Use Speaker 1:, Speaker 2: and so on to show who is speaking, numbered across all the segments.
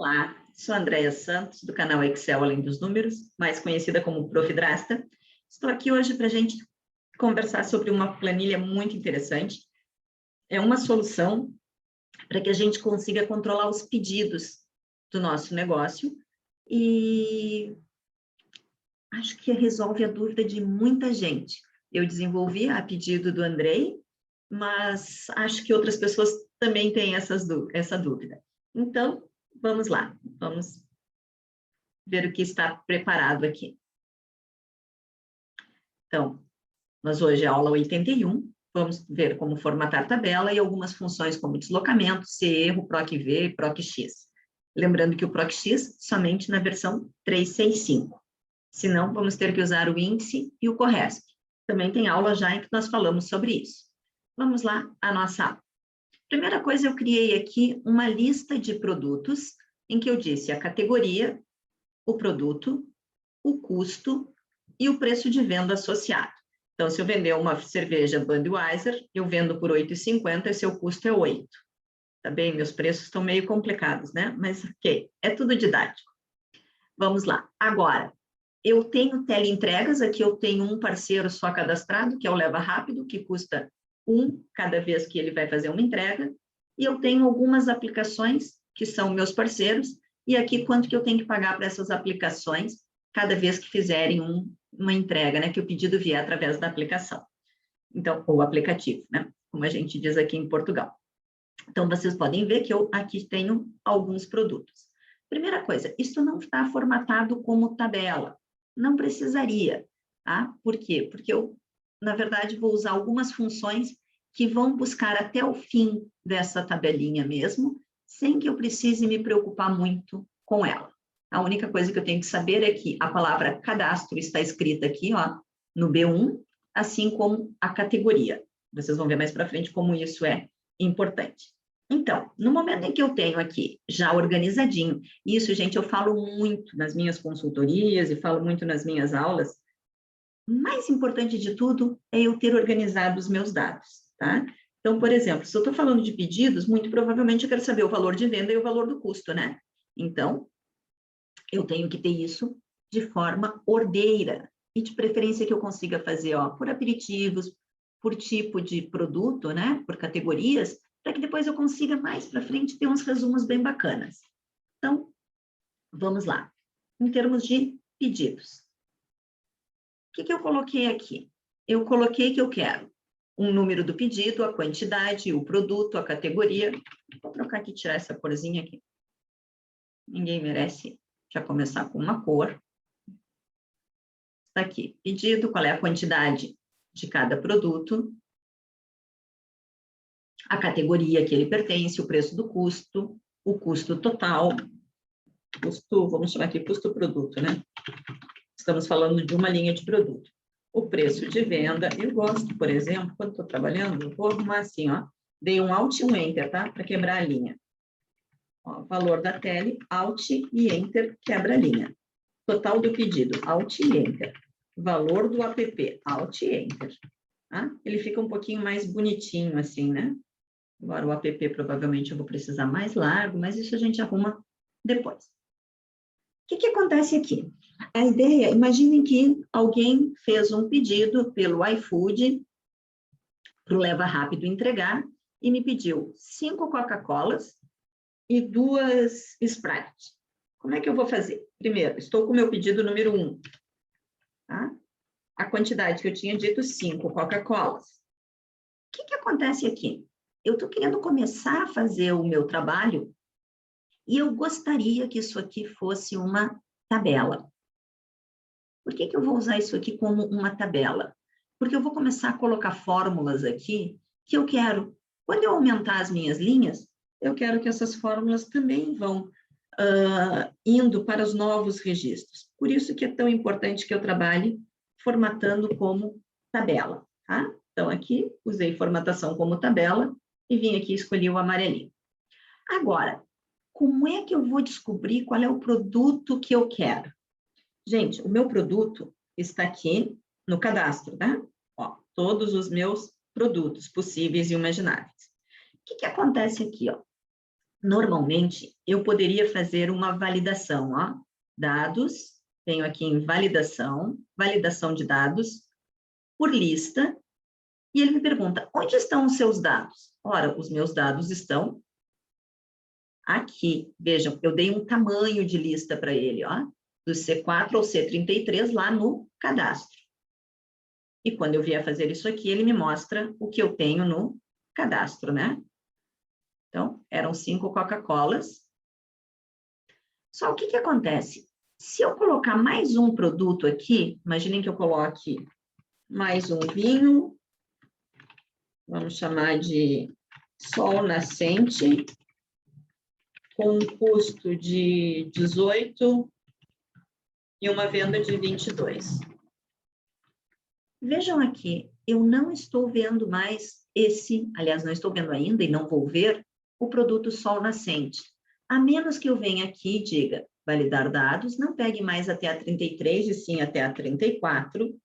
Speaker 1: Olá, sou Andréia Santos, do canal Excel Além dos Números, mais conhecida como Prof. Drasta. Estou aqui hoje para a gente conversar sobre uma planilha muito interessante. É uma solução para que a gente consiga controlar os pedidos do nosso negócio e acho que resolve a dúvida de muita gente. Eu desenvolvi a pedido do Andrei, mas acho que outras pessoas também têm essa dúvida. Então, vamos lá, vamos ver o que está preparado aqui. Então, nós hoje é a aula 81, vamos ver como formatar tabela e algumas funções como deslocamento, erro, PROC-V, PROC-X. Lembrando que o PROC-X somente na versão 365. Senão, vamos ter que usar o índice e o CORRESP. Também tem aula já em que nós falamos sobre isso. Vamos lá, a nossa aula. Primeira coisa, eu criei aqui uma lista de produtos em que eu disse a categoria, o produto, o custo e o preço de venda associado. Então, se eu vender uma cerveja Budweiser, eu vendo por R$ 8,50 e seu custo é 8. Tá bem? Meus preços estão meio complicados, né? Mas, ok, é tudo didático. Vamos lá. Agora, eu tenho teleentregas, aqui eu tenho um parceiro só cadastrado, que é o Leva Rápido, que custa 1 cada vez que ele vai fazer uma entrega, e eu tenho algumas aplicações que são meus parceiros, e aqui quanto que eu tenho que pagar para essas aplicações cada vez que fizerem uma entrega, né, que o pedido vier através da aplicação. Então, ou aplicativo, né, como a gente diz aqui em Portugal. Então, vocês podem ver que eu aqui tenho alguns produtos. Primeira coisa, isso não está formatado como tabela. Não precisaria, tá? Por quê? Porque eu, na verdade, vou usar algumas funções que vão buscar até o fim dessa tabelinha mesmo, sem que eu precise me preocupar muito com ela. A única coisa que eu tenho que saber é que a palavra cadastro está escrita aqui, ó, no B1, assim como a categoria. Vocês vão ver mais para frente como isso é importante. Então, no momento em que eu tenho aqui já organizadinho, isso, gente, eu falo muito nas minhas consultorias e falo muito nas minhas aulas, mais importante de tudo é eu ter organizado os meus dados, tá? Então, por exemplo, se eu estou falando de pedidos, muito provavelmente eu quero saber o valor de venda e o valor do custo, né? Então, eu tenho que ter isso de forma ordeira e de preferência que eu consiga fazer, ó, por aperitivos, por tipo de produto, né? Por categorias, para que depois eu consiga mais para frente ter uns resumos bem bacanas. Então, vamos lá. Em termos de pedidos. O que eu coloquei aqui? Eu coloquei que eu quero um número do pedido, a quantidade, o produto, a categoria. Vou trocar aqui, tirar essa corzinha aqui. Ninguém merece já começar com uma cor. Está aqui, pedido, qual é a quantidade de cada produto, a categoria que ele pertence, o preço do custo, o custo total, custo, vamos chamar aqui custo produto, né? Estamos falando de uma linha de produto. O preço de venda, eu gosto, por exemplo, quando estou trabalhando, eu vou arrumar assim, ó, dei um Alt e um Enter, tá? Para quebrar a linha. Ó, valor da tele, Alt e Enter, quebra a linha. Total do pedido, Alt e Enter. Valor do app, Alt e Enter. Tá? Ele fica um pouquinho mais bonitinho assim, né? Agora o app provavelmente eu vou precisar mais largo, mas isso a gente arruma depois. O que acontece aqui? A ideia, imaginem que alguém fez um pedido pelo iFood para o Leva Rápido entregar e me pediu 5 Coca-Colas e 2 Sprite. Como é que eu vou fazer? Primeiro, estou com o meu pedido número 1. Tá? A quantidade que eu tinha dito, 5 Coca-Colas. O que acontece aqui? Eu estou querendo começar a fazer o meu trabalho e eu gostaria que isso aqui fosse uma tabela. Por que eu vou usar isso aqui como uma tabela? Porque eu vou começar a colocar fórmulas aqui que eu quero. Quando eu aumentar as minhas linhas, eu quero que essas fórmulas também vão indo para os novos registros. Por isso que é tão importante que eu trabalhe formatando como tabela, tá? Então, aqui, usei formatação como tabela e vim aqui e escolhi o amarelinho. Agora, como é que eu vou descobrir qual é o produto que eu quero? Gente, o meu produto está aqui no cadastro, né? Ó, todos os meus produtos possíveis e imagináveis. O que acontece aqui, ó? Normalmente, eu poderia fazer uma validação, ó. Dados, tenho aqui em validação, validação de dados, por lista, e ele me pergunta, onde estão os seus dados? Ora, os meus dados estão aqui. Vejam, eu dei um tamanho de lista para ele, ó, do C4 ao C33 lá no cadastro. E quando eu vier fazer isso aqui, ele me mostra o que eu tenho no cadastro, né? Então, eram 5 Coca-Colas. Só o que acontece? Se eu colocar mais um produto aqui, imaginem que eu coloque mais um vinho, vamos chamar de Sol Nascente, com um custo de 18 e uma venda de 22. Vejam aqui, eu não estou vendo mais aliás, não estou vendo ainda e não vou ver o produto Sol Nascente. A menos que eu venha aqui e diga, validar dados, não pegue mais até a 33 e sim até a 34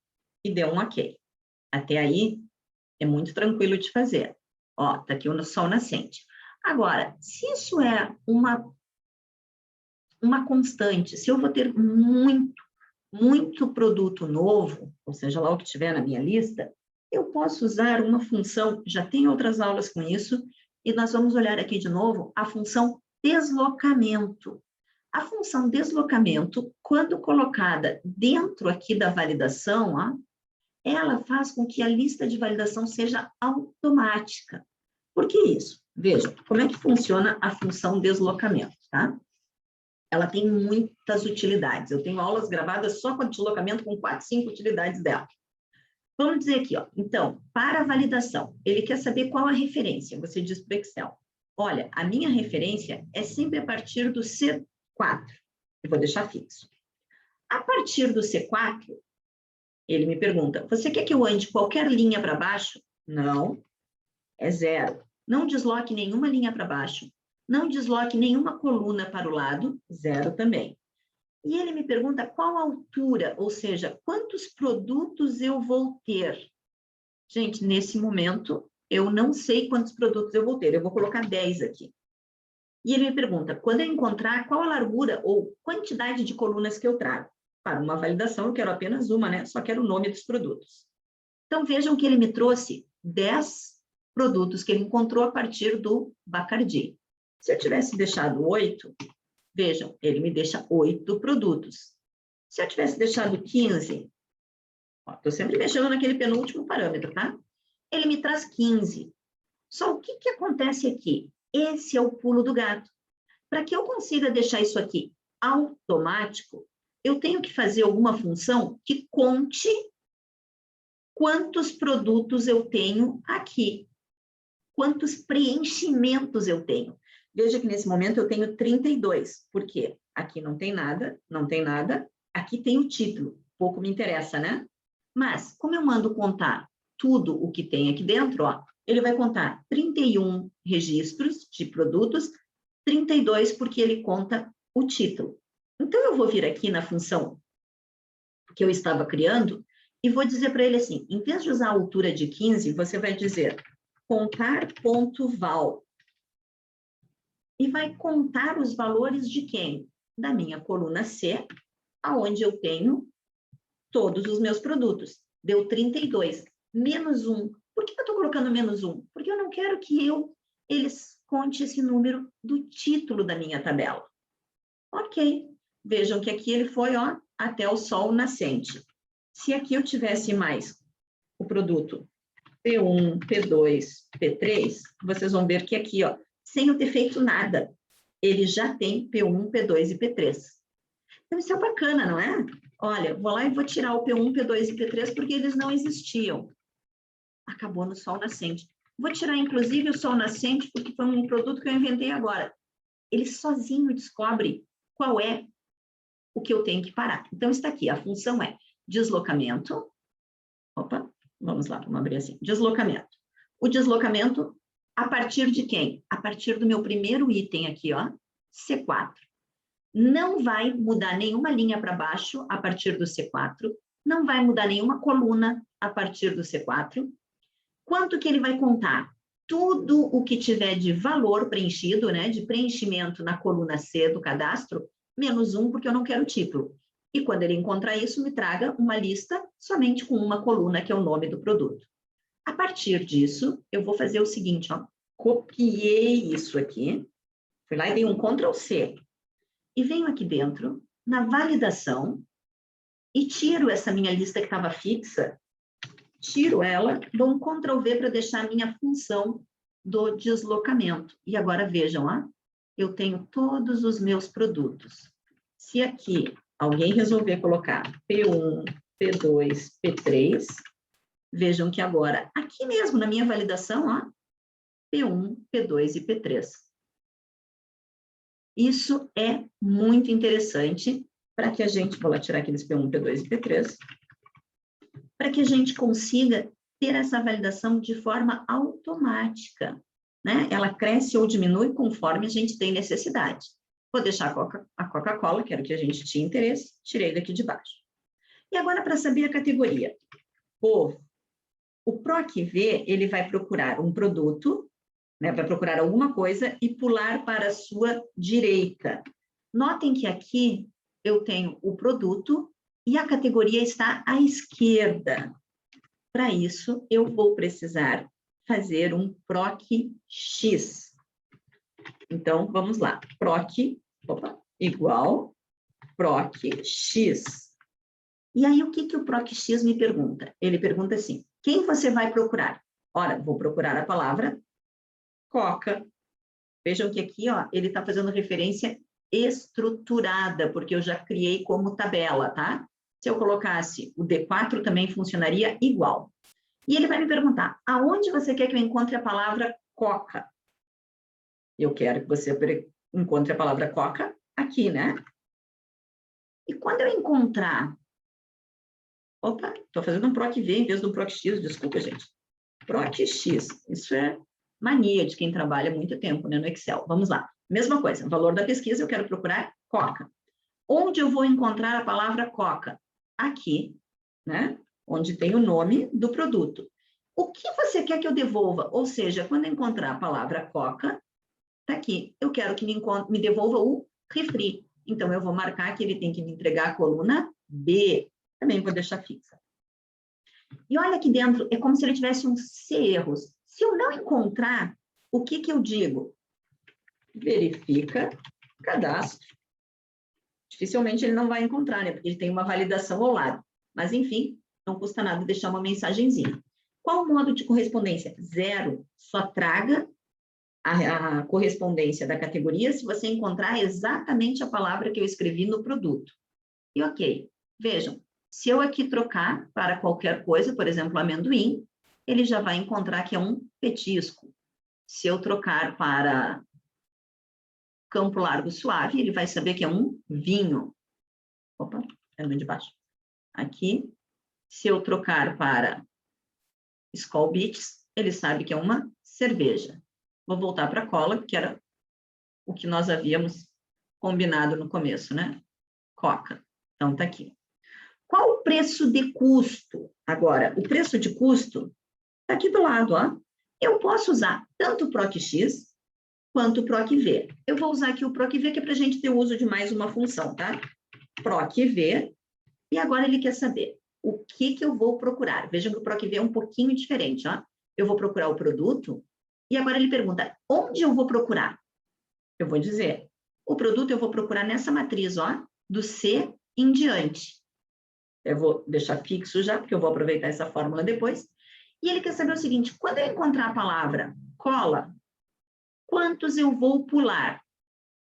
Speaker 1: e dê um ok. Até aí é muito tranquilo de fazer. Ó, tá aqui o Sol Nascente. Agora, se isso é uma constante, se eu vou ter muito produto novo, ou seja, lá o que tiver na minha lista, eu posso usar uma função, já tem outras aulas com isso, e nós vamos olhar aqui de novo a função deslocamento. A função deslocamento, quando colocada dentro aqui da validação, ó, ela faz com que a lista de validação seja automática. Por que isso? Vejam, como é que funciona a função deslocamento, tá? Ela tem muitas utilidades. Eu tenho aulas gravadas só com deslocamento, com 4, 5 utilidades dela. Vamos dizer aqui, ó. Então, para a validação, ele quer saber qual a referência. Você diz para o Excel, olha, a minha referência é sempre a partir do C4. Eu vou deixar fixo. A partir do C4, ele me pergunta, você quer que eu ande qualquer linha para baixo? Não, é 0. Não desloque nenhuma linha para baixo. Não desloque nenhuma coluna para o lado, 0 também. E ele me pergunta qual a altura, ou seja, quantos produtos eu vou ter. Gente, nesse momento, eu não sei quantos produtos eu vou ter, eu vou colocar 10 aqui. E ele me pergunta, quando eu encontrar, qual a largura ou quantidade de colunas que eu trago? Para uma validação, eu quero apenas uma, né? Só quero o nome dos produtos. Então, vejam que ele me trouxe 10 produtos que ele encontrou a partir do Bacardi. Se eu tivesse deixado 8, vejam, ele me deixa 8 produtos. Se eu tivesse deixado 15, estou sempre mexendo naquele penúltimo parâmetro, tá? Ele me traz 15. Só o que acontece aqui? Esse é o pulo do gato. Para que eu consiga deixar isso aqui automático, eu tenho que fazer alguma função que conte quantos produtos eu tenho aqui, quantos preenchimentos eu tenho. Veja que nesse momento eu tenho 32, por quê? Aqui não tem nada, aqui tem o título, pouco me interessa, né? Mas, como eu mando contar tudo o que tem aqui dentro, ó, ele vai contar 31 registros de produtos, 32 porque ele conta o título. Então, eu vou vir aqui na função que eu estava criando e vou dizer para ele assim, em vez de usar a altura de 15, você vai dizer contar.val. E vai contar os valores de quem? Da minha coluna C, aonde eu tenho todos os meus produtos. Deu 32, menos 1. Por que eu estou colocando menos 1? Porque eu não quero que eles conte esse número do título da minha tabela. Ok, vejam que aqui ele foi, ó, até o Sol Nascente. Se aqui eu tivesse mais o produto P1, P2, P3, vocês vão ver que aqui, ó, sem eu ter feito nada, ele já tem P1, P2 e P3. Então, isso é bacana, não é? Olha, vou lá e vou tirar o P1, P2 e P3 porque eles não existiam. Acabou no Sol Nascente. Vou tirar, inclusive, o Sol Nascente porque foi um produto que eu inventei agora. Ele sozinho descobre qual é o que eu tenho que parar. Então, está aqui, a função é deslocamento. Opa, vamos lá, vamos abrir assim. Deslocamento. O deslocamento a partir de quem? A partir do meu primeiro item aqui, ó, C4. Não vai mudar nenhuma linha para baixo a partir do C4, não vai mudar nenhuma coluna a partir do C4. Quanto que ele vai contar? tudo o que tiver de valor preenchido, né, de preenchimento na coluna C do cadastro, menos 1, porque eu não quero título. E quando ele encontrar isso, me traga uma lista somente com uma coluna, que é o nome do produto. A partir disso, eu vou fazer o seguinte, ó, copiei isso aqui, fui lá e dei um Ctrl C, e venho aqui dentro, na validação, e tiro essa minha lista que estava fixa, tiro ela, dou um Ctrl V para deixar a minha função do deslocamento. E agora vejam, ó, eu tenho todos os meus produtos. Se aqui alguém resolver colocar P1, P2, P3, vejam que agora, aqui mesmo na minha validação, ó, P1, P2 e P3. Isso é muito interessante para que a gente, vou lá tirar aqueles P1, P2 e P3, para que a gente consiga ter essa validação de forma automática, né? Ela cresce ou diminui conforme a gente tem necessidade. Vou deixar a Coca-Cola, que era o que a gente tinha interesse, tirei daqui de baixo. E agora, para saber a categoria. O PROC-V, ele vai procurar um produto, né? Vai procurar alguma coisa e pular para a sua direita. Notem que aqui eu tenho o produto e a categoria está à esquerda. Para isso, eu vou precisar fazer um PROC-X. Então, vamos lá. PROC, igual PROC-X. E aí, o que o PROC-X me pergunta? Ele pergunta assim, quem você vai procurar? Ora, vou procurar a palavra Coca. Vejam que aqui, ó, ele está fazendo referência estruturada, porque eu já criei como tabela, tá? Se eu colocasse o D4, também funcionaria igual. E ele vai me perguntar, aonde você quer que eu encontre a palavra Coca? Eu quero que você encontre a palavra Coca aqui, né? E quando eu encontrar... Opa, estou fazendo um PROC-V em vez do PROC-X, desculpa, gente. PROC-X, isso é mania de quem trabalha muito tempo, né, no Excel. Vamos lá. Mesma coisa, valor da pesquisa, eu quero procurar Coca. Onde eu vou encontrar a palavra Coca? Aqui, né? Onde tem o nome do produto. O que você quer que eu devolva? Ou seja, quando eu encontrar a palavra Coca, tá aqui. Eu quero que me devolva o refri. Então, eu vou marcar que ele tem que me entregar a coluna B. Também vou deixar fixa. E olha aqui dentro, é como se ele tivesse uns erros. Se eu não encontrar, o que eu digo? Verifica cadastro. Dificilmente ele não vai encontrar, né? Porque ele tem uma validação ao lado. Mas, enfim, não custa nada deixar uma mensagenzinha. Qual o modo de correspondência? 0. Só traga a correspondência da categoria se você encontrar exatamente a palavra que eu escrevi no produto. E ok. Vejam, se eu aqui trocar para qualquer coisa, por exemplo, amendoim, ele já vai encontrar que é um petisco. Se eu trocar para Campo Largo Suave, ele vai saber que é um vinho. Opa, é no de baixo. Aqui, se eu trocar para Skol Beats, ele sabe que é uma cerveja. Vou voltar para a cola, que era o que nós havíamos combinado no começo, né? Coca. Então, tá aqui. Qual o preço de custo? Agora, o preço de custo está aqui do lado, ó. Eu posso usar tanto o PROC-X quanto o PROC-V. Eu vou usar aqui o PROC-V, que é para a gente ter o uso de mais uma função, tá? PROC-V. E agora ele quer saber o que eu vou procurar. Vejam que o PROC-V é um pouquinho diferente, ó. Eu vou procurar o produto e agora ele pergunta, onde eu vou procurar? Eu vou dizer, o produto eu vou procurar nessa matriz, ó, do C em diante. Eu vou deixar fixo já, porque eu vou aproveitar essa fórmula depois. E ele quer saber o seguinte, quando eu encontrar a palavra cola, quantos eu vou pular?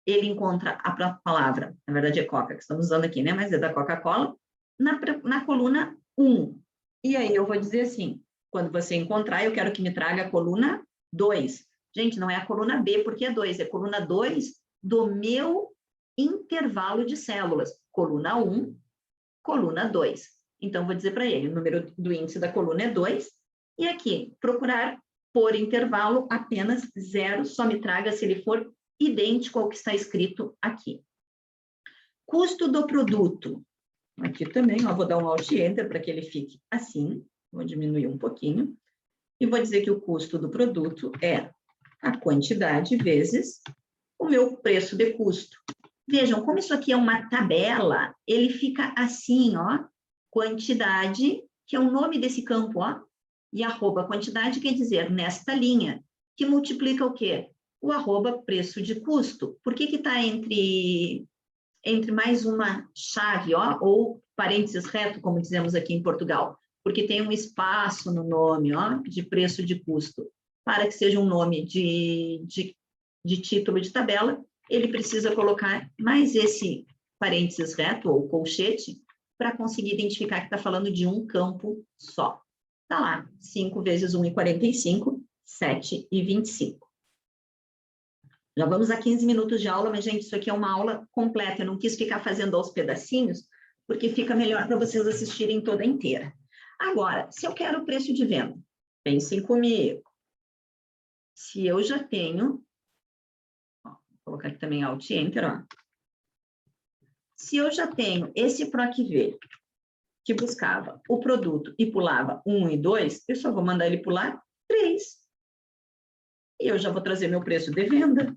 Speaker 1: Ele encontra a palavra, na verdade é Coca, que estamos usando aqui, né? Mas é da Coca-Cola, na coluna 1. E aí eu vou dizer assim, quando você encontrar, eu quero que me traga a coluna 2. Gente, não é a coluna B, porque é 2, é a coluna 2 do meu intervalo de células. Coluna 1, coluna 2. Então, vou dizer para ele, o número do índice da coluna é 2, e aqui, procurar por intervalo apenas 0, só me traga se ele for idêntico ao que está escrito aqui. Custo do produto. Aqui também, ó, vou dar um Alt Enter para que ele fique assim, vou diminuir um pouquinho, e vou dizer que o custo do produto é a quantidade vezes o meu preço de custo. Vejam, como isso aqui é uma tabela, ele fica assim, ó, quantidade, que é o nome desse campo, ó, e arroba quantidade quer dizer nesta linha, que multiplica o quê? O arroba preço de custo. Por que que está entre mais uma chave, ó, ou parênteses reto, como dizemos aqui em Portugal? Porque tem um espaço no nome, ó, de preço de custo. Para que seja um nome de título de tabela, ele precisa colocar mais esse parênteses reto ou colchete para conseguir identificar que está falando de um campo só. Está lá, 5 vezes 1,45, 7,25. Já vamos a 15 minutos de aula, mas, gente, isso aqui é uma aula completa. Eu não quis ficar fazendo aos pedacinhos, porque fica melhor para vocês assistirem toda inteira. Agora, se eu quero o preço de venda, pensem comigo. Se eu já tenho, ó, vou colocar aqui também Alt e Enter, ó. Se eu já tenho esse PROC-V, que buscava o produto e pulava 1 e 2, eu só vou mandar ele pular 3. E eu já vou trazer meu preço de venda.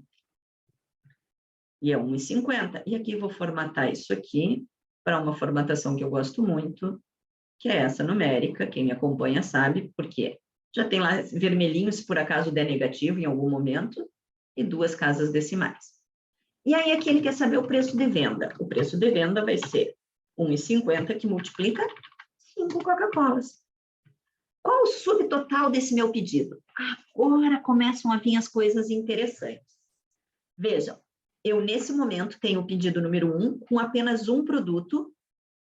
Speaker 1: E é 1,50. E aqui vou formatar isso aqui para uma formatação que eu gosto muito, que é essa numérica. Quem me acompanha sabe por quê. Já tem lá vermelhinho, se por acaso der negativo em algum momento, e 2 casas decimais. E aí aqui ele quer saber o preço de venda. O preço de venda vai ser 1,50, que multiplica 5 Coca-Colas. Qual o subtotal desse meu pedido? Agora começam a vir as coisas interessantes. Vejam, eu nesse momento tenho o pedido número 1 com apenas um produto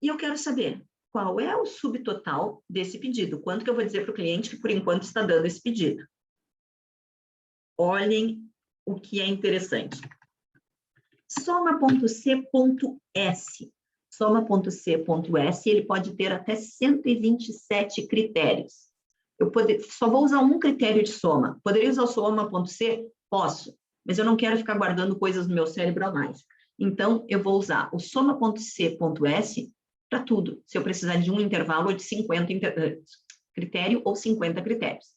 Speaker 1: e eu quero saber qual é o subtotal desse pedido. Quanto que eu vou dizer para o cliente que por enquanto está dando esse pedido? Olhem o que é interessante. Soma.c.s. Soma.c.s, ele pode ter até 127 critérios. Eu só vou usar um critério de soma. Poderia usar o soma.c? Posso, mas eu não quero ficar guardando coisas no meu cérebro a mais. Então, eu vou usar o soma.c.s para tudo, se eu precisar de um intervalo de 50 critério ou 50 critérios.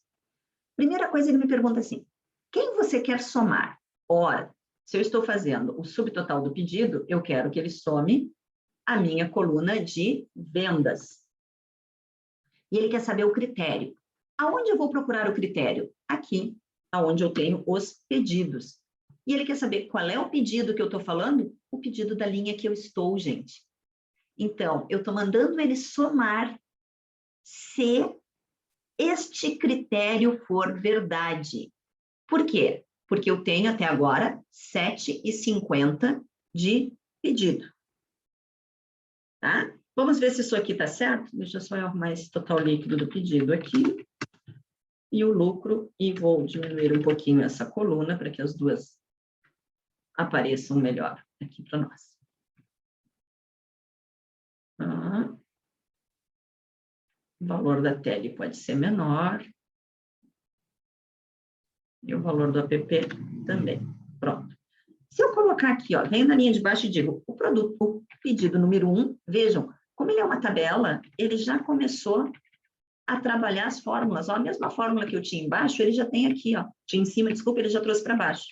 Speaker 1: Primeira coisa, ele me pergunta assim, quem você quer somar? Ora, se eu estou fazendo o subtotal do pedido, eu quero que ele some a minha coluna de vendas. E ele quer saber o critério. Aonde eu vou procurar o critério? Aqui, aonde eu tenho os pedidos. E ele quer saber qual é o pedido que eu estou falando? O pedido da linha que eu estou, gente. Então, eu estou mandando ele somar se este critério for verdade. Por quê? Porque eu tenho até agora 7,50 de pedido. Tá? Vamos ver se isso aqui está certo? Deixa eu só arrumar esse total líquido do pedido aqui. E o lucro, e vou diminuir um pouquinho essa coluna para que as duas apareçam melhor aqui para nós. Tá? O valor da tele pode ser menor. E o valor do app também. Pronto. Se eu colocar aqui, ó, venho na linha de baixo e digo, o produto, o pedido número 1, vejam, como ele é uma tabela, ele já começou a trabalhar as fórmulas. Ó, a mesma fórmula que eu tinha embaixo, ele já tem aqui, ó. Tinha em cima, desculpa, ele já trouxe para baixo.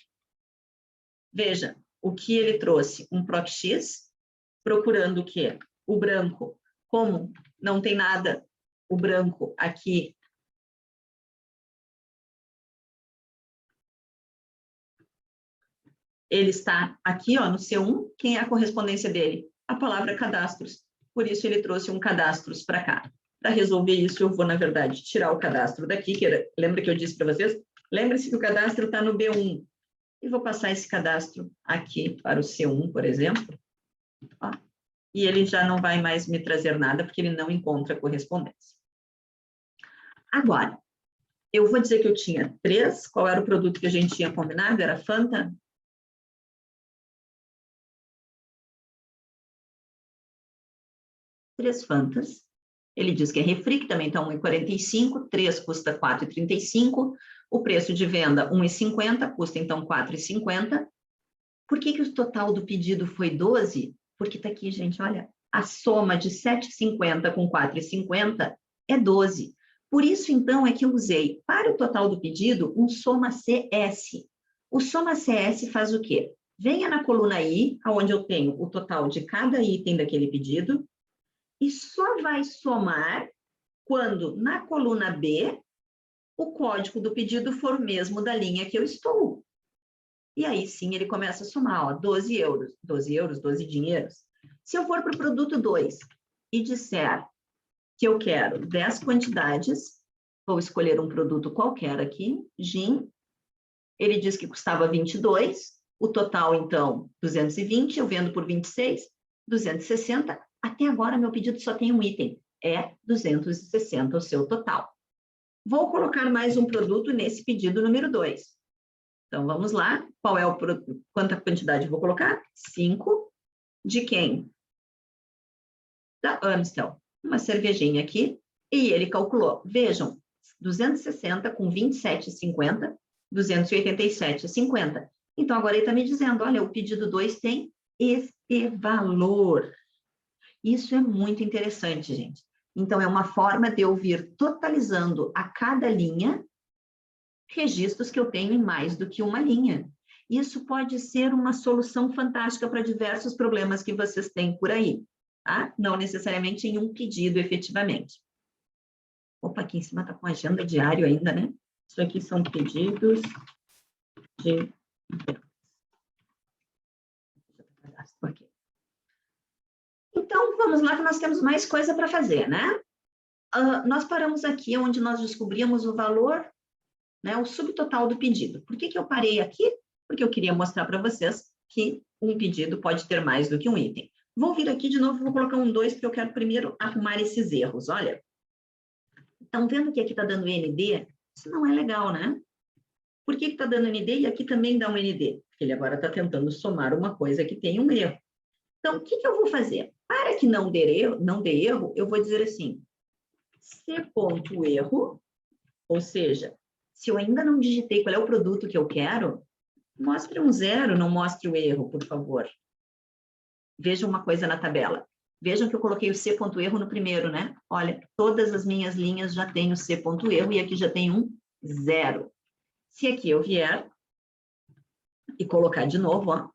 Speaker 1: Veja, o que ele trouxe? Um PROC-X, procurando o quê? O branco. Como não tem nada, o branco aqui ele está aqui, ó, no C1, quem é a correspondência dele? A palavra cadastros. Por isso, ele trouxe um cadastros para cá. Para resolver isso, eu vou, na verdade, tirar o cadastro daqui, lembra que eu disse para vocês? Lembre-se que o cadastro está no B1. E vou passar esse cadastro aqui para o C1, por exemplo. Ó, e ele já não vai mais me trazer nada, porque ele não encontra correspondência. Agora, eu vou dizer que eu tinha 3. Qual era o produto que a gente tinha combinado? Era Fanta? Três Fantas. Ele diz que é refri, que também está 1,45, 3 custa 4,35, o preço de venda 1,50, custa então 4,50. Por que que o total do pedido foi 12? Porque está aqui, gente, olha, a soma de 7,50 com 4,50 é 12. Por isso, então, é que eu usei, para o total do pedido, um soma CS. O soma CS faz o quê? Venha na coluna I, onde eu tenho o total de cada item daquele pedido, e só vai somar quando, na coluna B, o código do pedido for o mesmo da linha que eu estou. E aí, sim, ele começa a somar, ó, 12 euros, 12 dinheiros. Se eu for para o produto 2 e disser que eu quero 10 quantidades, vou escolher um produto qualquer aqui, gin, ele diz que custava 22, o total, então, 220, eu vendo por 26, 260, até agora meu pedido só tem um item, é 260 o seu total. Vou colocar mais um produto nesse pedido número 2. Então, vamos lá, qual é o produto? Quanta quantidade eu vou colocar? 5. De quem? Da Amstel. Uma cervejinha aqui, e ele calculou. Vejam, 260 com 27,50, 287,50. Então, agora ele está me dizendo, olha, o pedido 2 tem esse valor. Isso é muito interessante, gente. Então, é uma forma de eu vir totalizando a cada linha registros que eu tenho em mais do que uma linha. Isso pode ser uma solução fantástica para diversos problemas que vocês têm por aí, tá? Não necessariamente em um pedido, efetivamente. Opa, aqui em cima está com agenda diário ainda, né? Isso aqui são pedidos de... Então, vamos lá que nós temos mais coisa para fazer, né? Nós paramos aqui onde nós descobrimos o valor, né, o subtotal do pedido. Por que que eu parei aqui? Porque eu queria mostrar para vocês que um pedido pode ter mais do que um item. Vou vir aqui de novo, vou colocar um 2, porque eu quero primeiro arrumar esses erros. Olha, estão vendo que aqui está dando ND? Isso não é legal, né? Por que está dando ND e aqui também dá um ND? Porque ele agora está tentando somar uma coisa que tem um erro. Então, o que que eu vou fazer? Para que não dê erro, eu vou dizer assim, C.erro, ou seja, se eu ainda não digitei qual é o produto que eu quero, mostre um 0, não mostre o erro, por favor. Vejam uma coisa na tabela. Vejam que eu coloquei o C.erro no primeiro, né? Olha, todas as minhas linhas já têm o C.erro e aqui já tem um 0. Se aqui eu vier e colocar de novo, ó,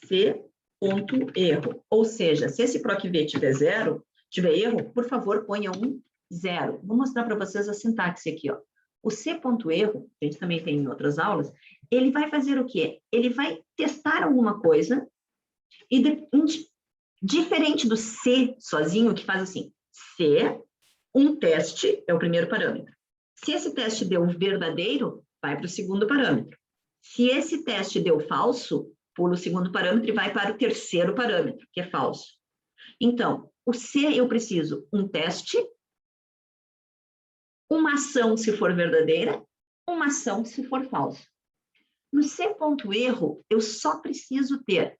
Speaker 1: C.erro. Ou seja, se esse PROC-V tiver erro, por favor, ponha um 0. Vou mostrar para vocês a sintaxe aqui, ó. O C.erro, a gente também tem em outras aulas, ele vai fazer o quê? Ele vai testar alguma coisa e, diferente do C sozinho, que faz assim, C, um teste é o primeiro parâmetro. Se esse teste deu verdadeiro, vai para o segundo parâmetro. Se esse teste deu falso, pula o segundo parâmetro e vai para o terceiro parâmetro, que é falso. Então, o C eu preciso um teste, uma ação se for verdadeira, uma ação se for falsa. No C.erro, eu só preciso ter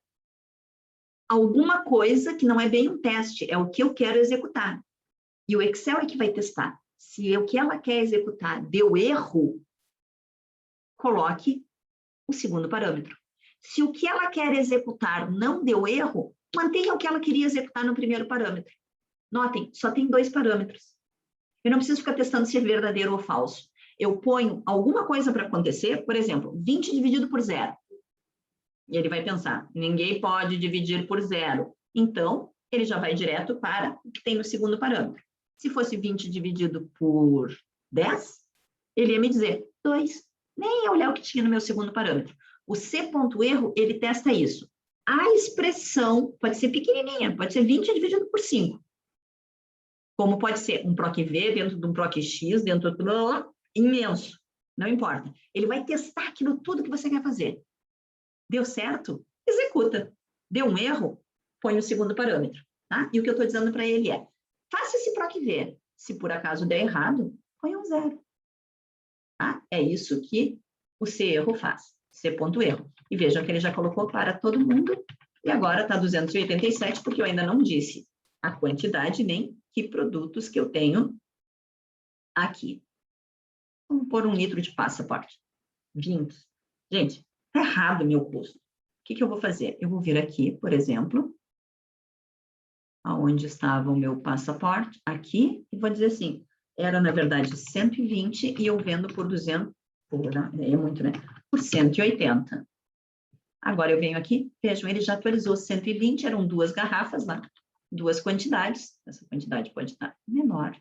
Speaker 1: alguma coisa que não é bem um teste, é o que eu quero executar. E o Excel é que vai testar. Se o que ela quer executar deu erro, coloque o segundo parâmetro. Se o que ela quer executar não deu erro, mantenha o que ela queria executar no primeiro parâmetro. Notem, só tem 2 parâmetros. Eu não preciso ficar testando se é verdadeiro ou falso. Eu ponho alguma coisa para acontecer, por exemplo, 20 dividido por 0. E ele vai pensar, ninguém pode dividir por 0. Então, ele já vai direto para o que tem no segundo parâmetro. Se fosse 20 dividido por 10, ele ia me dizer 2. Nem ia olhar o que tinha no meu segundo parâmetro. O C.erro, ele testa isso. A expressão pode ser pequenininha, pode ser 20 dividido por 5. Como pode ser um PROC-V dentro de um PROC-X, dentro de imenso, não importa. Ele vai testar aquilo tudo que você quer fazer. Deu certo? Executa. Deu um erro? Põe o segundo parâmetro. Tá? E o que eu estou dizendo para ele é, faça esse PROC-V. Se por acaso der errado, põe um 0. Tá? É isso que o C.erro faz. C.erro. E vejam que ele já colocou para todo mundo. E agora está 287, porque eu ainda não disse a quantidade nem que produtos que eu tenho aqui. Vamos pôr 1 litro de passaporte. 20. Gente, está errado o meu custo. O que eu vou fazer? Eu vou vir aqui, por exemplo, aonde estava o meu passaporte, aqui, e vou dizer assim, era, na verdade, 120 e eu vendo por 200, é muito, né? Por 180. Agora eu venho aqui, vejam, ele já atualizou 120, eram 2 garrafas lá, 2 quantidades, essa quantidade pode estar menor.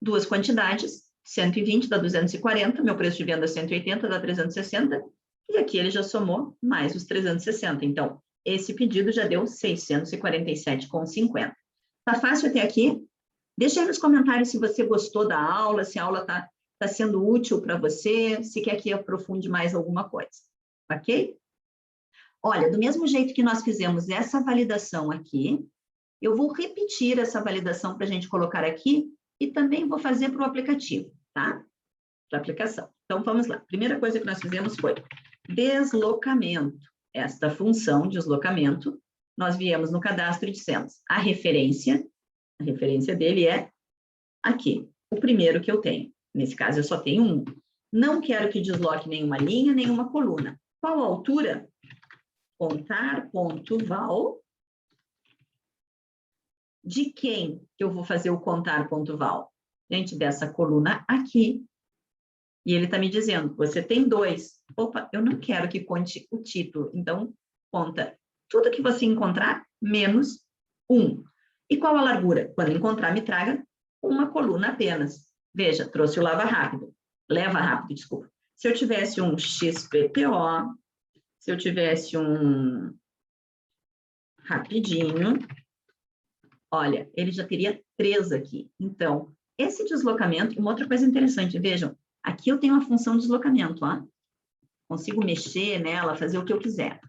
Speaker 1: 2 quantidades, 120 dá 240, meu preço de venda é 180, dá 360, e aqui ele já somou mais os 360. Então, esse pedido já deu 647,50. Tá fácil até aqui? Deixa aí nos comentários se você gostou da aula, se a aula tá sendo útil para você, se quer que aprofunde mais alguma coisa, ok? Olha, do mesmo jeito que nós fizemos essa validação aqui, eu vou repetir essa validação para a gente colocar aqui e também vou fazer para o aplicativo, tá? Para a aplicação. Então, vamos lá. A primeira coisa que nós fizemos foi deslocamento. Esta função de deslocamento, nós viemos no cadastro e dissemos a referência dele é aqui, o primeiro que eu tenho. Nesse caso, eu só tenho um. Não quero que desloque nenhuma linha, nenhuma coluna. Qual a altura? Contar.val. De quem eu vou fazer o contar.val? Gente, dessa coluna aqui. E ele está me dizendo, você tem 2. Opa, eu não quero que conte o título. Então, conta tudo que você encontrar, menos 1. E qual a largura? Quando encontrar, me traga uma coluna apenas. Veja, trouxe o leva rápido, desculpa. Se eu tivesse um XPTO, se eu tivesse um rapidinho, olha, ele já teria 3 aqui. Então, esse deslocamento, uma outra coisa interessante, vejam, aqui eu tenho a função de deslocamento, ó. Consigo mexer nela, fazer o que eu quiser.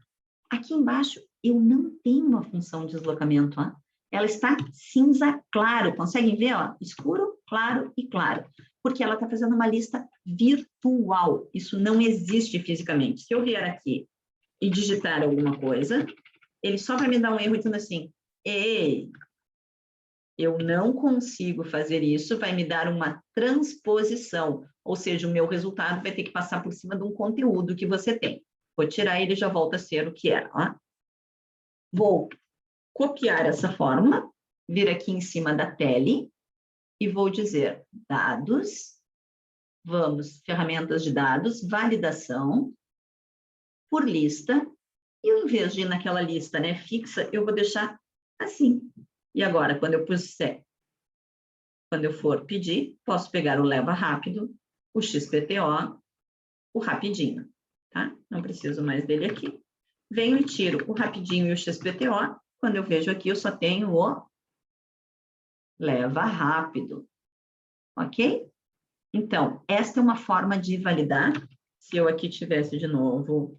Speaker 1: Aqui embaixo, eu não tenho uma função de deslocamento, ó. Ela está cinza claro, conseguem ver, ó? Escuro, claro e claro. Porque ela está fazendo uma lista virtual. Isso não existe fisicamente. Se eu vier aqui e digitar alguma coisa, ele só vai me dar um erro dizendo assim, ei, eu não consigo fazer isso, vai me dar uma transposição, ou seja, o meu resultado vai ter que passar por cima de um conteúdo que você tem. Vou tirar ele e já volta a ser o que era, ó. Vou copiar essa fórmula, vir aqui em cima da tele e vou dizer dados, vamos, ferramentas de dados, validação, por lista, e ao invés de ir naquela lista, né, fixa, eu vou deixar assim. E agora, quando eu for pedir, posso pegar o leva rápido, o XPTO, o rapidinho, tá? Não preciso mais dele aqui. Venho e tiro o rapidinho e o XPTO. Quando eu vejo aqui, eu só tenho o leva rápido, ok? Então, esta é uma forma de validar. Se eu aqui tivesse de novo,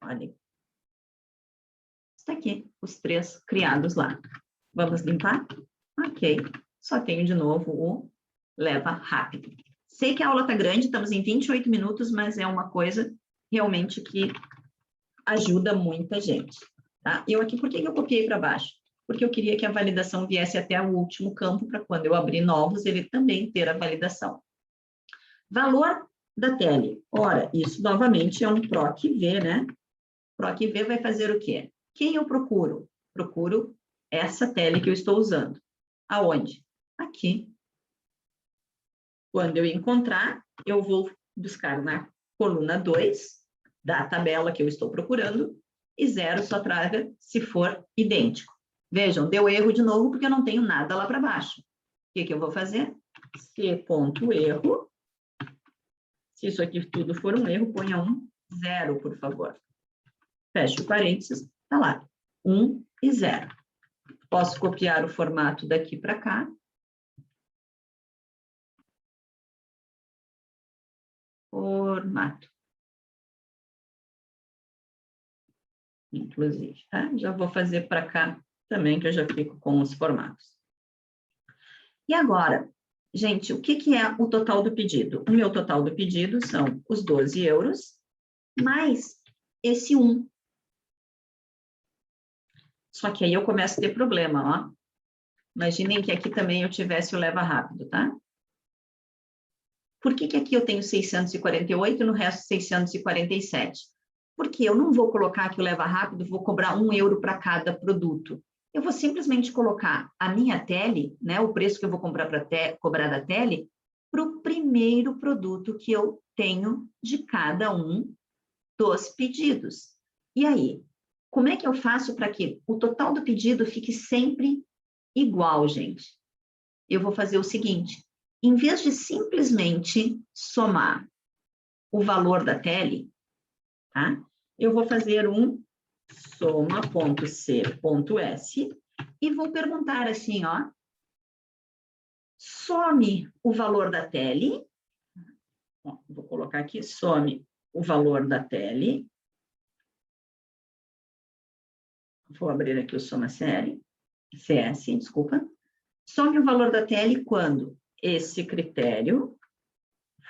Speaker 1: olha, está aqui, os 3 criados lá. Vamos limpar? Ok. Só tenho de novo o leva rápido. Sei que a aula está grande, estamos em 28 minutos, mas é uma coisa realmente que ajuda muita gente. Tá? Eu aqui, por que eu copiei para baixo? Porque eu queria que a validação viesse até o último campo, para quando eu abrir novos, ele também ter a validação. Valor da tele. Ora, isso novamente é um PROC-V, né? PROC-V vai fazer o quê? Quem eu procuro? Procuro essa tele que eu estou usando. Aonde? Aqui. Quando eu encontrar, eu vou buscar na coluna 2 da tabela que eu estou procurando e 0 só traga se for idêntico. Vejam, deu erro de novo porque eu não tenho nada lá para baixo. O que eu vou fazer? C.erro. Se isso aqui tudo for um erro, ponha 0, por favor. Feche o parênteses, está lá. 1 e 0. Posso copiar o formato daqui para cá. Formato. Inclusive, tá? Já vou fazer para cá também, que eu já fico com os formatos. E agora, gente, o que é o total do pedido? O meu total do pedido são os 12 euros, mais esse 1. Só que aí eu começo a ter problema, ó. Imaginem que aqui também eu tivesse o leva rápido, tá? Por que aqui eu tenho 648 e no resto 647? Porque eu não vou colocar que o Leva Rápido, vou cobrar €1 para cada produto. Eu vou simplesmente colocar a minha tele, né, o preço que eu vou cobrar da tele, para o primeiro produto que eu tenho de cada um dos pedidos. E aí, como é que eu faço para que o total do pedido fique sempre igual, gente? Eu vou fazer o seguinte, em vez de simplesmente somar o valor da tele, tá? Eu vou fazer um soma.c.s e vou perguntar assim, ó, some o valor da tele, ó, vou colocar aqui, some o valor da tele, vou abrir aqui o soma série, CS, desculpa, some o valor da tele quando esse critério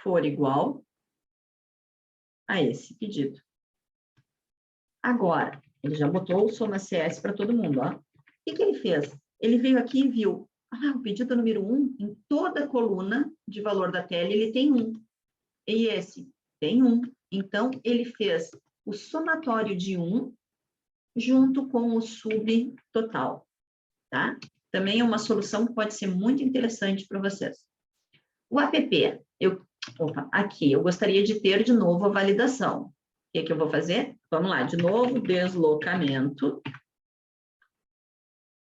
Speaker 1: for igual a esse pedido. Agora, ele já botou o soma CS para todo mundo, ó. O que ele fez? Ele veio aqui e viu, o pedido número 1, em toda a coluna de valor da tele, ele tem 1. E esse tem 1. Então, ele fez o somatório de 1 junto com o subtotal, tá? Também é uma solução que pode ser muito interessante para vocês. O app, aqui, eu gostaria de ter de novo a validação. O que que eu vou fazer? Vamos lá, de novo, deslocamento.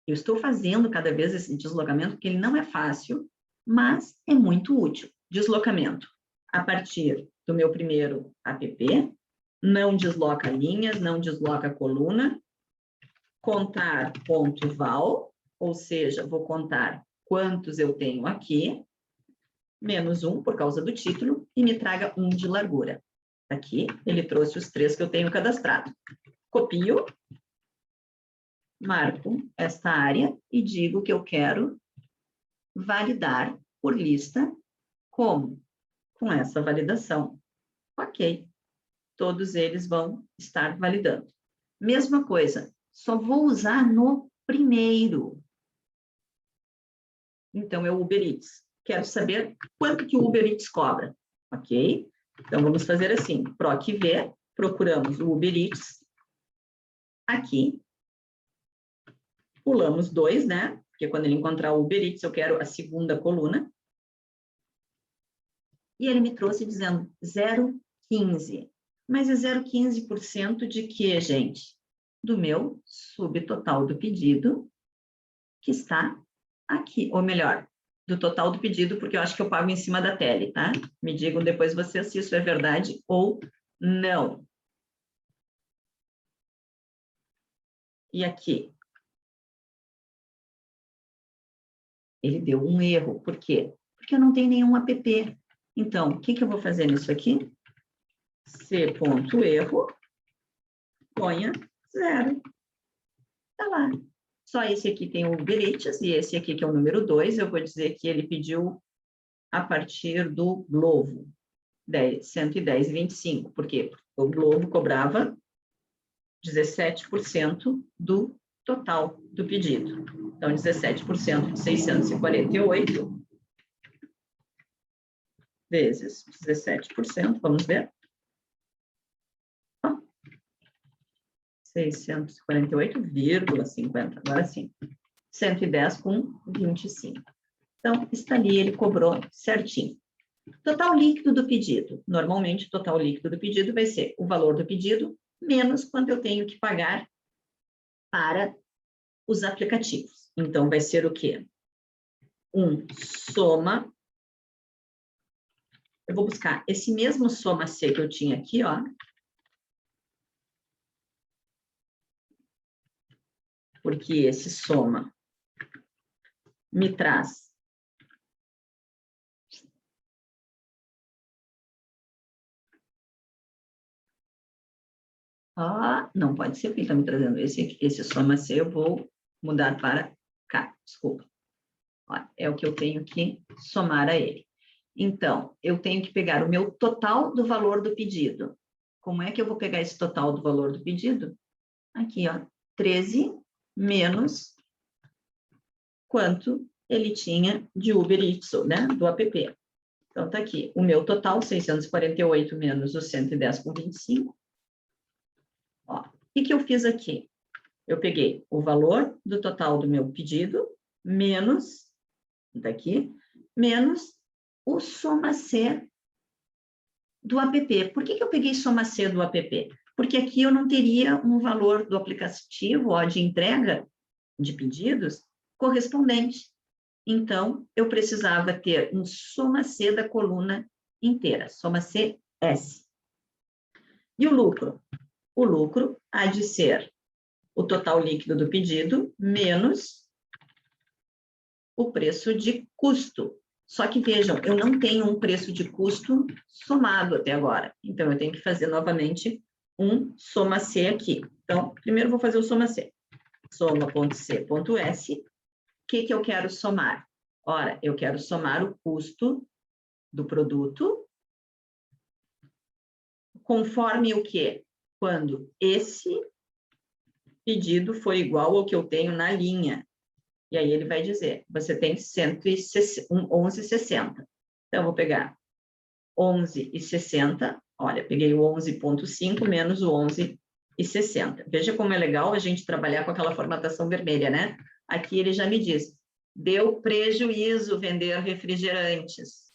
Speaker 1: Eu estou fazendo cada vez esse deslocamento, porque ele não é fácil, mas é muito útil. Deslocamento a partir do meu primeiro app, não desloca linhas, não desloca coluna, contar ponto val, ou seja, vou contar quantos eu tenho aqui, menos 1 por causa do título, e me traga 1 de largura. Aqui, ele trouxe os 3 que eu tenho cadastrado. Copio, marco esta área e digo que eu quero validar por lista como? Com essa validação. Ok. Todos eles vão estar validando. Mesma coisa, só vou usar no primeiro. Então, é o Uber Eats. Quero saber quanto que o Uber Eats cobra. Ok? Então, vamos fazer assim. PROC-V, procuramos o Uber Eats. Aqui. Pulamos 2, né? Porque quando ele encontrar o Uber Eats, eu quero a segunda coluna. E ele me trouxe dizendo 0,15. Mas é 0,15% de quê, gente? Do meu subtotal do pedido, que está aqui. Ou melhor, do total do pedido, porque eu acho que eu pago em cima da tele, tá? Me digam depois vocês se isso é verdade ou não. E aqui? Ele deu um erro. Por quê? Porque eu não tenho nenhum app. Então, o que eu vou fazer nisso aqui? C.erro, ponha 0. Tá lá. Só esse aqui tem o Uber Eats, e esse aqui que é o número 2, eu vou dizer que ele pediu a partir do Glovo, 110,25. Por quê? Porque o Glovo cobrava 17% do total do pedido. Então, 17% de 648 vezes 17%, vamos ver. 648,50, agora sim. 110,25. Então, está ali, ele cobrou certinho. Total líquido do pedido. Normalmente, o total líquido do pedido vai ser o valor do pedido menos quanto eu tenho que pagar para os aplicativos. Então, vai ser o quê? Um soma. Eu vou buscar esse mesmo soma C que eu tinha aqui, ó. Porque esse soma me traz não pode ser, porque ele está me trazendo esse soma C, eu vou mudar para cá, desculpa. Ó, é o que eu tenho que somar a ele. Então, eu tenho que pegar o meu total do valor do pedido. Como é que eu vou pegar esse total do valor do pedido? Aqui, ó, 13 menos quanto ele tinha de Uber Eats, né, do app. Então, tá aqui, o meu total, 648 menos os 110,25, que eu fiz aqui? Eu peguei o valor do total do meu pedido, menos, daqui, menos o soma C do app. Por que eu peguei soma C do app? Porque aqui eu não teria um valor do aplicativo ó, de entrega de pedidos correspondente. Então, eu precisava ter um soma C da coluna inteira, soma C S. E o lucro? O lucro há de ser o total líquido do pedido menos o preço de custo. Só que vejam, eu não tenho um preço de custo somado até agora. Então, eu tenho que fazer novamente um soma C aqui. Então, primeiro vou fazer o soma C. Soma.c.s. O que eu quero somar? Ora, eu quero somar o custo do produto conforme o quê? Quando esse pedido for igual ao que eu tenho na linha. E aí ele vai dizer, você tem 11,60. Então, eu vou pegar 11,60. Olha, peguei o 11,5 menos o 11,60. Veja como é legal a gente trabalhar com aquela formatação vermelha, né? Aqui ele já me diz, deu prejuízo vender refrigerantes.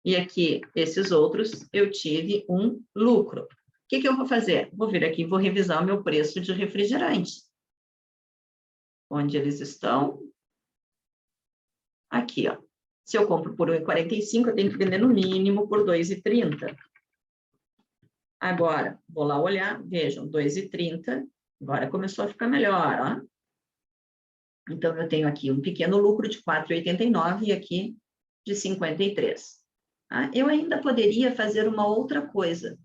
Speaker 1: E aqui, esses outros, eu tive um lucro. O que eu vou fazer? Vou vir aqui e vou revisar o meu preço de refrigerante. Onde eles estão? Aqui, ó. Se eu compro por R$ 1,45, eu tenho que vender no mínimo por R$ 2,30. Agora, vou lá olhar, vejam, R$ 2,30. Agora começou a ficar melhor, ó. Então, eu tenho aqui um pequeno lucro de R$ 4,89 e aqui de 53. Tá? Eu ainda poderia fazer uma outra coisa,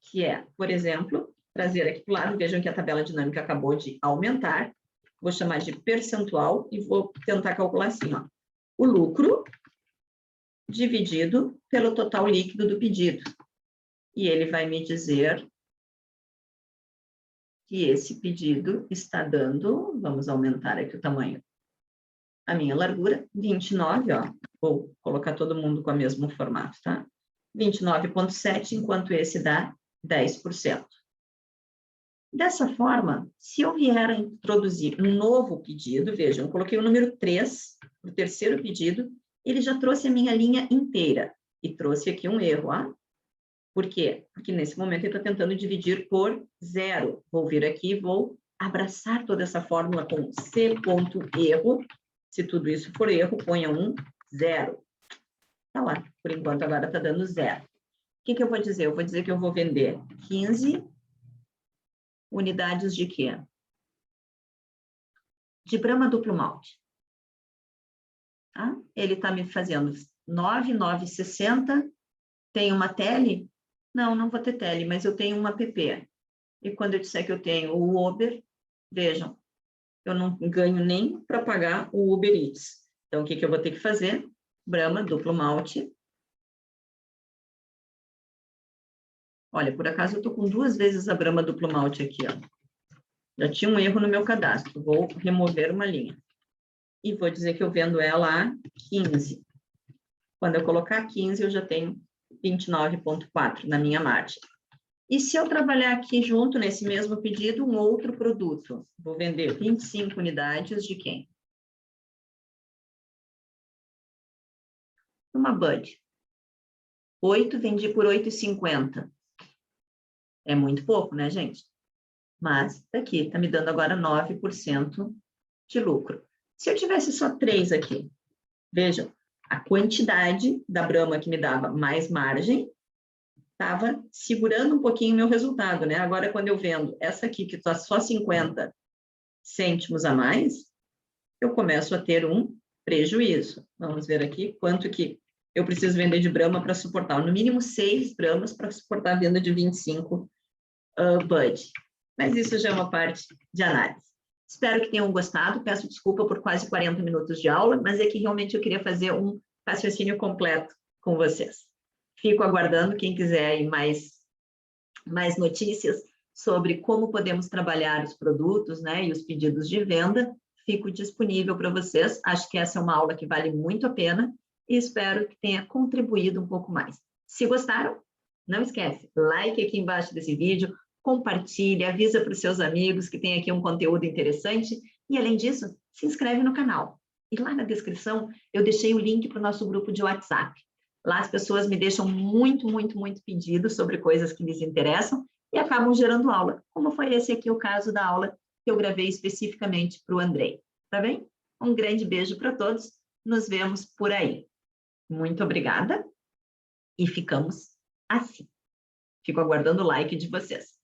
Speaker 1: que é, por exemplo, trazer aqui para o lado, vejam que a tabela dinâmica acabou de aumentar, vou chamar de percentual e vou tentar calcular assim, ó, o lucro dividido pelo total líquido do pedido. E ele vai me dizer que esse pedido está dando, vamos aumentar aqui o tamanho, a minha largura, 29, ó, vou colocar todo mundo com o mesmo formato, tá? 29,7, enquanto esse dá 10%. Dessa forma, se eu vier a introduzir um novo pedido, vejam, eu coloquei o número 3, o terceiro pedido, ele já trouxe a minha linha inteira e trouxe aqui um erro, ó. Por quê? Porque nesse momento ele está tentando dividir por 0. Vou vir aqui e vou abraçar toda essa fórmula com C.erro. Se tudo isso for erro, ponha um 0. Tá lá, por enquanto agora está dando 0. O que eu vou dizer? Eu vou dizer que eu vou vender 15 unidades de quê? De Brahma duplo malte. Tá? Ele está me fazendo 9,960. Tem uma tele? Não, não vou ter tele, mas eu tenho uma app. E quando eu disser que eu tenho o Uber, vejam, eu não ganho nem para pagar o Uber Eats. Então, o que eu vou ter que fazer? Brahma duplo malte. Olha, por acaso eu estou com 2 vezes a Brahma duplo malte aqui, ó. Já tinha um erro no meu cadastro. Vou remover uma linha. E vou dizer que eu vendo ela a 15. Quando eu colocar 15, eu já tenho 29,4 na minha margem. E se eu trabalhar aqui junto, nesse mesmo pedido, um outro produto? Vou vender 25 unidades de quem? Uma Bud. 8 vendi por 8,50. É muito pouco, né, gente? Mas daqui está me dando agora 9% de lucro. Se eu tivesse só 3 aqui, vejam, a quantidade da Brahma que me dava mais margem estava segurando um pouquinho o meu resultado, né? Agora, quando eu vendo essa aqui, que está só 50 cêntimos a mais, eu começo a ter um prejuízo. Vamos ver aqui quanto que eu preciso vender de Brahma para suportar. No mínimo 6 Brahmas para suportar a venda de 25 Bud. Mas isso já é uma parte de análise. Espero que tenham gostado. Peço desculpa por quase 40 minutos de aula, mas é que realmente eu queria fazer um raciocínio completo com vocês. Fico aguardando quem quiser aí mais notícias sobre como podemos trabalhar os produtos, né, e os pedidos de venda. Fico disponível para vocês. Acho que essa é uma aula que vale muito a pena e espero que tenha contribuído um pouco mais. Se gostaram, não esquece, like aqui embaixo desse vídeo, compartilha, avisa para os seus amigos que tem aqui um conteúdo interessante e, além disso, se inscreve no canal. E lá na descrição eu deixei o link para o nosso grupo de WhatsApp. Lá as pessoas me deixam muito pedidos sobre coisas que lhes interessam e acabam gerando aula, como foi esse aqui o caso da aula que eu gravei especificamente para o Andrei. Tá bem? Um grande beijo para todos, nos vemos por aí. Muito obrigada e ficamos assim. Fico aguardando o like de vocês.